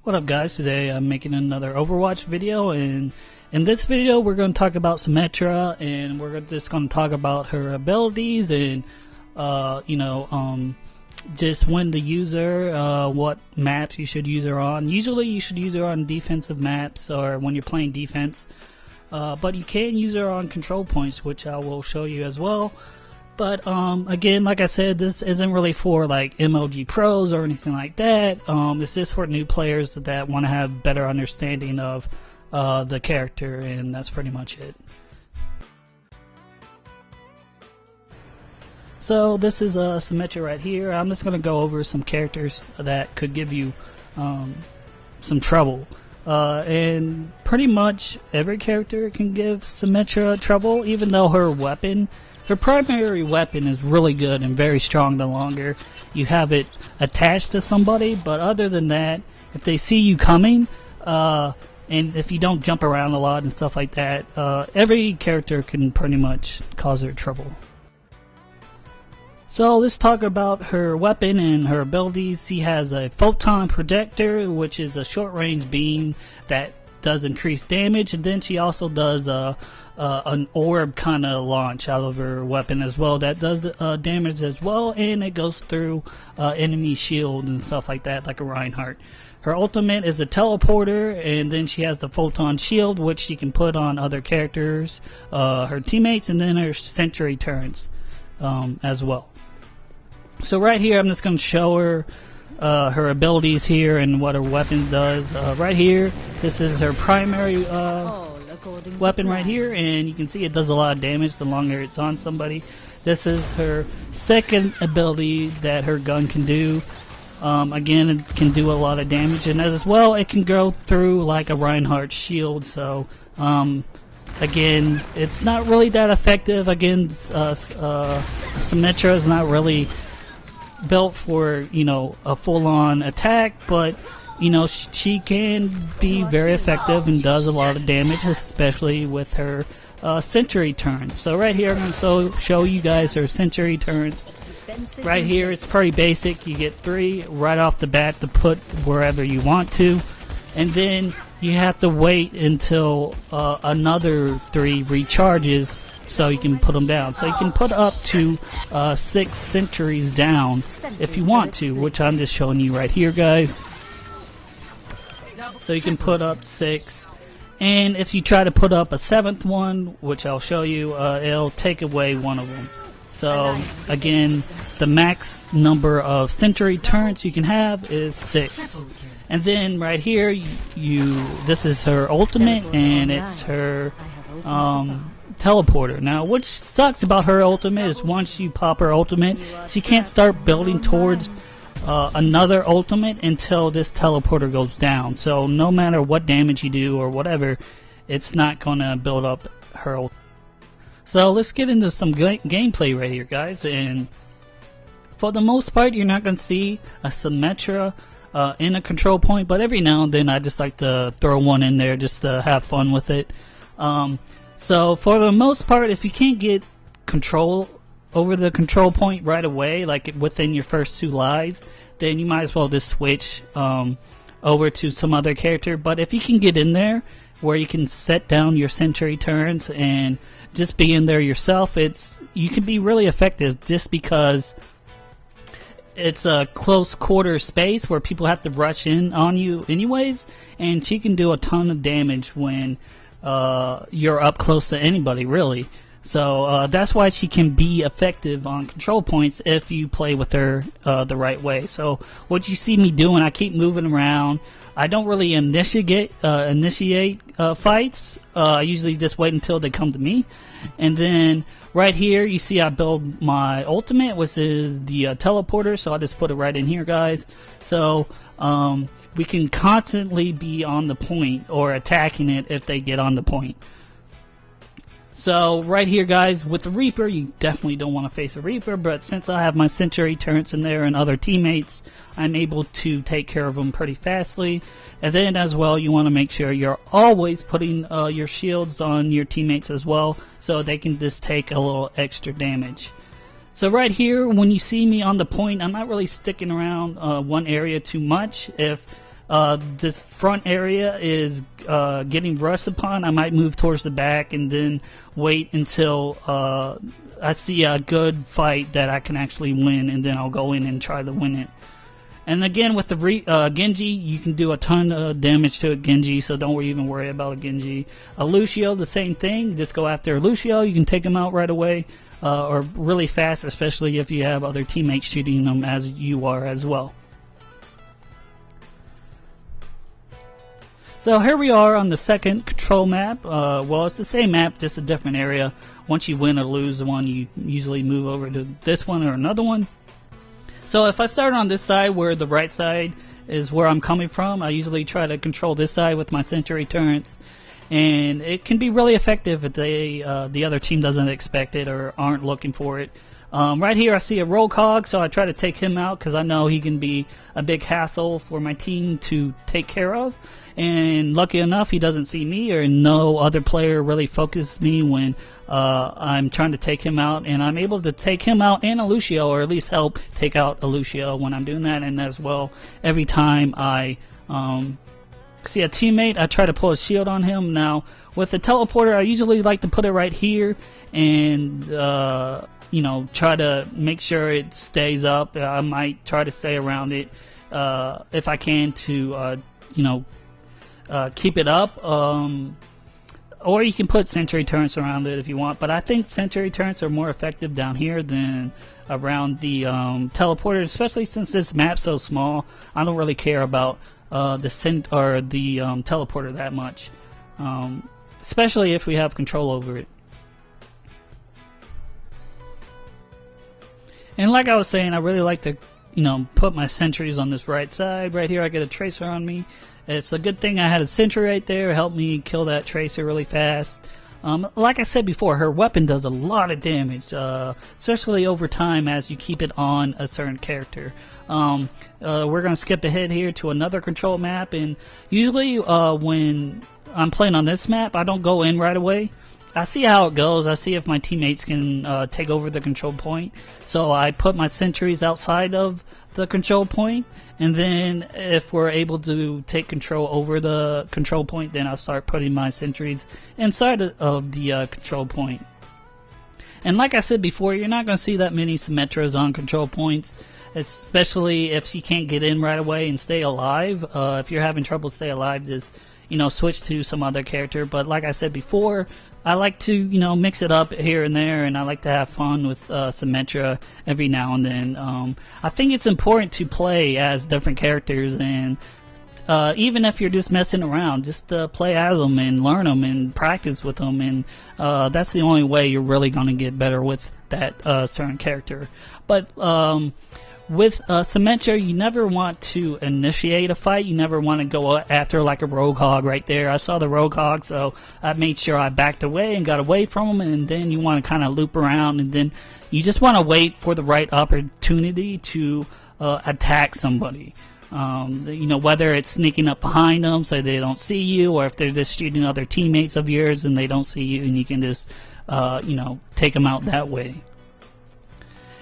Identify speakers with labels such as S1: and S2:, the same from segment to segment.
S1: What up guys, today I'm making another Overwatch video, and in this video we're going to talk about Symmetra, and we're just going to talk about her abilities and just when to use her, what maps you should use her on. Usually you should use her on defensive maps or when you're playing defense, but you can use her on control points, which I will show you as well. But again, like I said, this isn't really for like MLG pros or anything like that. It's just for new players that want to have better understanding of the character, and that's pretty much it. So this is Symmetra right here. I'm just going to go over some characters that could give you some trouble. And pretty much every character can give Symmetra trouble, even though her primary weapon is really good and very strong the longer you have it attached to somebody. But other than that, if they see you coming, and if you don't jump around a lot and stuff like that, every character can pretty much cause her trouble. So let's talk about her weapon and her abilities. She has a photon projector, which is a short-range beam that does increase damage, and then she also does an orb kind of launch out of her weapon as well that does damage as well, and it goes through enemy shields and stuff like that, like a Reinhardt. Her ultimate is a teleporter, and then she has the photon shield, which she can put on other characters, her teammates, and then her sentry turrets as well. So right here I'm just going to show her her abilities here and what her weapon does. Right here, this is her primary weapon right here, and you can see it does a lot of damage the longer it's on somebody. This is her second ability that her gun can do. Again, it can do a lot of damage, and as well it can go through like a Reinhardt shield. So again, it's not really that effective against Symmetra. Is not really built for, a full-on attack, but she can be very effective and does a lot of damage, especially with her sentry turns. So right here I'm going to show you guys her sentry turns. Right here it's pretty basic. You get 3 right off the bat to put wherever you want to, and then you have to wait until another 3 recharges so you can put them down. So you can put up to 6 sentries down if you want to, which I'm just showing you right here, guys. So you can put up 6, and if you try to put up a 7th one, which I'll show you, it'll take away one of them. So again, the max number of sentry turrets you can have is 6. And then right here, this is her ultimate, and it's her teleporter. Now, what sucks about her ultimate is once you pop her ultimate, she can't start building towards another ultimate until this teleporter goes down. So no matter what damage you do or whatever, it's not going to build up her ultimate. So let's get into some gameplay right here, guys. And for the most part, you're not going to see a Symmetra in a control point, but every now and then I just like to throw one in there just to have fun with it. So for the most part, if you can't get control over the control point right away, like within your first 2 lives, then you might as well just switch over to some other character. But if you can get in there where you can set down your sentry turns and just be in there yourself, you can be really effective, just because it's a close quarter space where people have to rush in on you anyways, and she can do a ton of damage when you're up close to anybody, really. So that's why she can be effective on control points if you play with her the right way. So what you see me doing, I keep moving around. I don't really initiate fights. I usually just wait until they come to me. And then right here you see I build my ultimate, which is the teleporter. So I'll just put it right in here, guys. So we can constantly be on the point or attacking it if they get on the point. So right here, guys, with the Reaper, you definitely don't want to face a Reaper, but since I have my sentry turrets in there and other teammates, I'm able to take care of them pretty fastly. And then as well, you want to make sure you're always putting your shields on your teammates as well, so they can just take a little extra damage. So right here, when you see me on the point, I'm not really sticking around one area too much. If this front area is getting rushed upon, I might move towards the back and then wait until I see a good fight that I can actually win, and then I'll go in and try to win it. And again, with the Genji, you can do a ton of damage to a Genji, so don't even worry about a Genji. A Lucio, the same thing. Just go after a Lucio. You can take him out right away, or really fast, especially if you have other teammates shooting them as you are as well. So here we are on the second control map. Well, it's the same map, just a different area. Once you win or lose one, you usually move over to this one or another one. So if I start on this side, where the right side is where I'm coming from, I usually try to control this side with my sentry turrets. And it can be really effective if the other team doesn't expect it or aren't looking for it. Right here I see a rogue hog, so I try to take him out because I know he can be a big hassle for my team to take care of. And lucky enough, he doesn't see me, or no other player really focuses me when I'm trying to take him out. And I'm able to take him out and a Lucio, or at least help take out a Lucio when I'm doing that. And as well, every time I see a teammate, I try to pull a shield on him. Now, with the teleporter, I usually like to put it right here and you know, try to make sure it stays up. I might try to stay around it if I can to, you know, keep it up. Or you can put sentry turrets around it if you want. But I think sentry turrets are more effective down here than around the teleporter, especially since this map's so small. I don't really care about the teleporter that much, especially if we have control over it. And like I was saying, I really like to, you know, put my sentries on this right side. Right here I get a tracer on me. It's a good thing I had a sentry right there. It helped me kill that tracer really fast. Like I said before, her weapon does a lot of damage, especially over time as you keep it on a certain character. We're going to skip ahead here to another control map, and usually when I'm playing on this map, I don't go in right away. I see how it goes. I see if my teammates can take over the control point. So I put my sentries outside of the control point, and then if we're able to take control over the control point, then I'll start putting my sentries inside of the control point. And like I said before, you're not going to see that many Symmetras on control points, especially if she can't get in right away and stay alive. If you're having trouble stay alive, just, you know, switch to some other character. But like I said before, I like to, you know, mix it up here and there, and I like to have fun with Symmetra every now and then. I think it's important to play as different characters, and even if you're just messing around, just play as them and learn them and practice with them, and that's the only way you're really going to get better with that certain character. But with Symmetra, you never want to initiate a fight. You never want to go after like a rogue hog right there. I saw the rogue hog, so I made sure I backed away and got away from him. And then you want to kind of loop around, and then you just want to wait for the right opportunity to attack somebody. You know, whether it's sneaking up behind them so they don't see you, or if they're just shooting other teammates of yours and they don't see you, and you can just you know, take them out that way.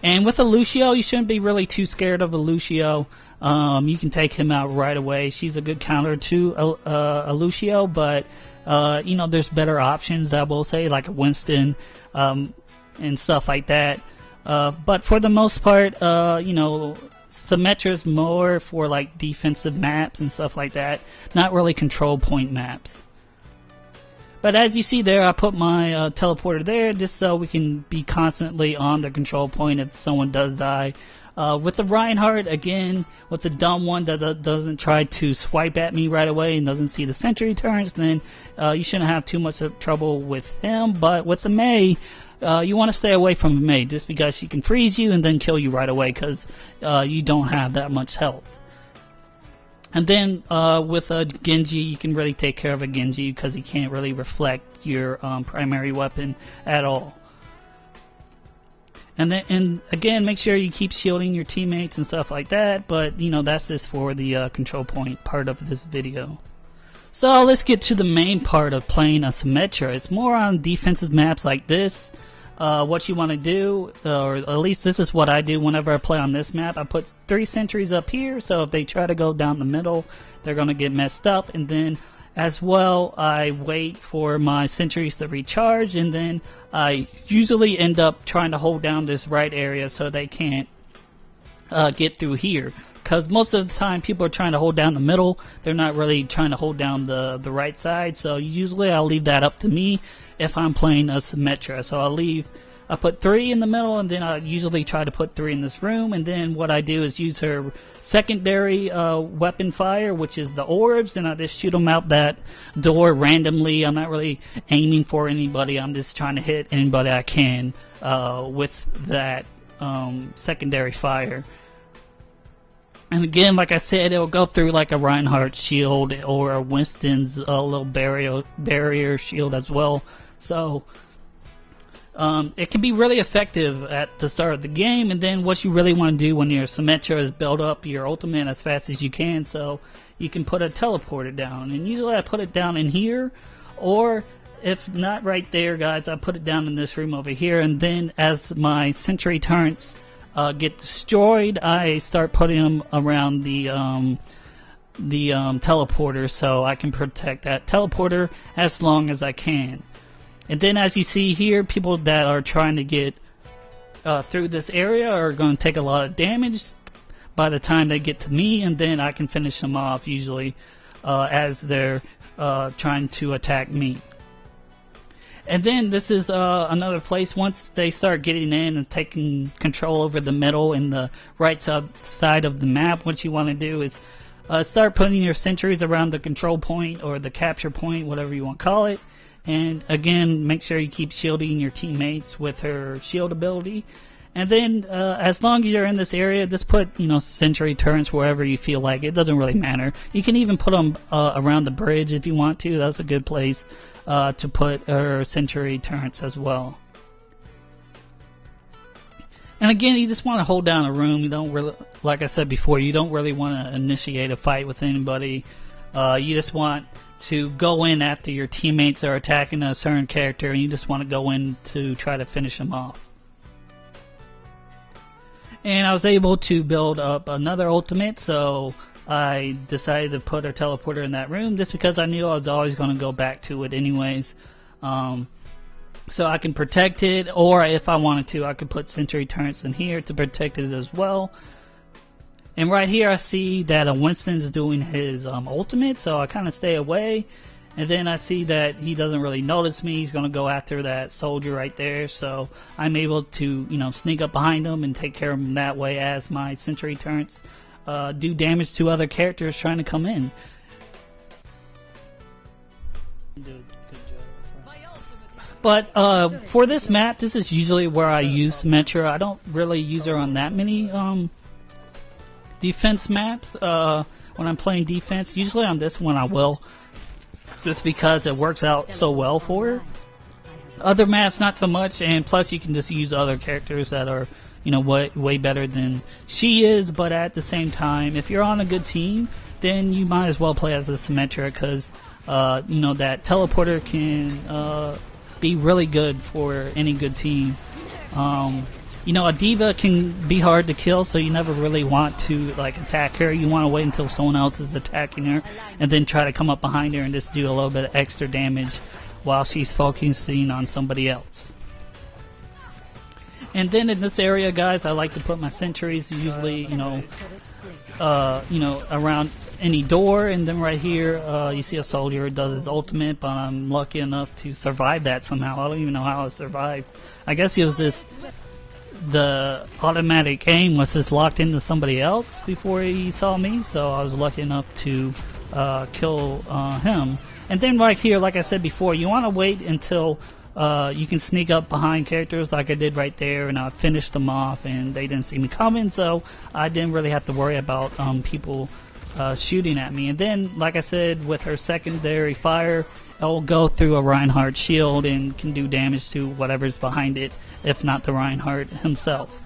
S1: And with a Lucio, you shouldn't be really too scared of a Lucio. You can take him out right away. She's a good counter to a Lucio, but you know, there's better options, I will say, like a Winston and stuff like that. But for the most part, you know, Symmetra's more for like defensive maps and stuff like that, not really control point maps. But as you see there, I put my teleporter there just so we can be constantly on the control point if someone does die. With the Reinhardt, again, with the dumb one that doesn't try to swipe at me right away and doesn't see the sentry turns, then you shouldn't have too much of trouble with him. But with the Mei, you want to stay away from the Mei just because she can freeze you and then kill you right away because you don't have that much health. And then with a Genji, you can really take care of a Genji because he can't really reflect your primary weapon at all. And again, make sure you keep shielding your teammates and stuff like that. But you know, that's just for the control point part of this video. So let's get to the main part of playing a Symmetra. It's more on defensive maps like this. what you want to do, or at least this is what I do whenever I play on this map. I put 3 sentries up here, so if they try to go down the middle, they're going to get messed up. And then as well, I wait for my sentries to recharge, and then I usually end up trying to hold down this right area so they can't get through here. Because most of the time people are trying to hold down the middle, they're not really trying to hold down the right side. So usually I'll leave that up to me if I'm playing a Symmetra. So I put 3 in the middle, and then I usually try to put 3 in this room. And then what I do is use her secondary weapon fire, which is the orbs, and I just shoot them out that door randomly. I'm not really aiming for anybody. I'm just trying to hit anybody I can with that secondary fire. And again, like I said, it'll go through like a Reinhardt shield or a Winston's little barrier shield as well. So it can be really effective at the start of the game. And then what you really want to do when you're Symmetra is build up your ultimate as fast as you can, so you can put a teleporter down. And usually I put it down in here, or if not right there, guys, I put it down in this room over here. And then as my sentry turrets get destroyed, I start putting them around the teleporter, so I can protect that teleporter as long as I can. And then as you see here, people that are trying to get through this area are going to take a lot of damage by the time they get to me, and then I can finish them off usually as they're trying to attack me. And then this is another place. Once they start getting in and taking control over the middle and the right side of the map, what you want to do is start putting your sentries around the control point or the capture point, whatever you want to call it. And again, make sure you keep shielding your teammates with her shield ability. And then as long as you're in this area, just put, sentry turrets wherever you feel like. It doesn't really matter. You can even put them around the bridge if you want to. That's a good place to put her sentry turrets as well. And again, you just want to hold down a room. You don't really, like I said before, you don't really want to initiate a fight with anybody. You just want to go in after your teammates are attacking a certain character, and you just want to go in to try to finish them off. And I was able to build up another ultimate, so I decided to put a teleporter in that room just because I knew I was always going to go back to it anyways. So I can protect it, or if I wanted to, I could put sentry turrets in here to protect it as well. And right here I see that Winston's doing his ultimate, so I kind of stay away. And then I see that he doesn't really notice me. He's going to go after that soldier right there. So I'm able to, sneak up behind him and take care of him that way as my sentry turrets do damage to other characters trying to come in. But for this map, this is usually where I use Symmetra. I don't really use her on that many defense maps. When I'm playing defense, usually on this one I will, just because it works out so well for her. Other maps not so much, and plus you can just use other characters that are way better than she is. But at the same time, if you're on a good team, then you might as well play as a Symmetra, because that teleporter can be really good for any good team. A diva can be hard to kill, so you never really want to attack her. You want to wait until someone else is attacking her and then try to come up behind her and just do a little bit of extra damage while she's focusing on somebody else. And then in this area, guys, I like to put my sentries usually around any door. And then right here you see a soldier who does his ultimate, but I'm lucky enough to survive that somehow. I don't even know how I survived. I guess it was the automatic aim was just locked into somebody else before he saw me, so I was lucky enough to kill him. And then right here, like I said before, you want to wait until you can sneak up behind characters like I did right there, and I finished them off and they didn't see me coming, so I didn't really have to worry about people shooting at me. And then, like I said, with her secondary fire, it will go through a Reinhardt shield and can do damage to whatever's behind it, if not the Reinhardt himself.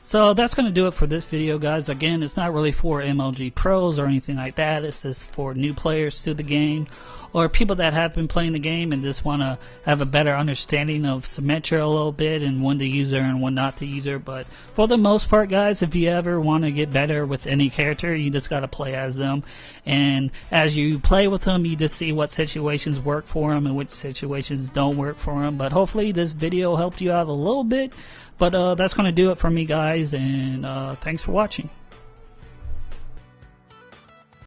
S1: So that's going to do it for this video, guys. Again, it's not really for MLG pros or anything like that. It's just for new players to the game, or people that have been playing the game and just want to have a better understanding of Symmetra a little bit, and when to use her and when not to use her. But for the most part, guys, if you ever want to get better with any character, you just got to play as them. And as you play with them, you just see what situations work for them and which situations don't work for them. But hopefully this video helped you out a little bit. But that's going to do it for me, guys, and thanks for watching.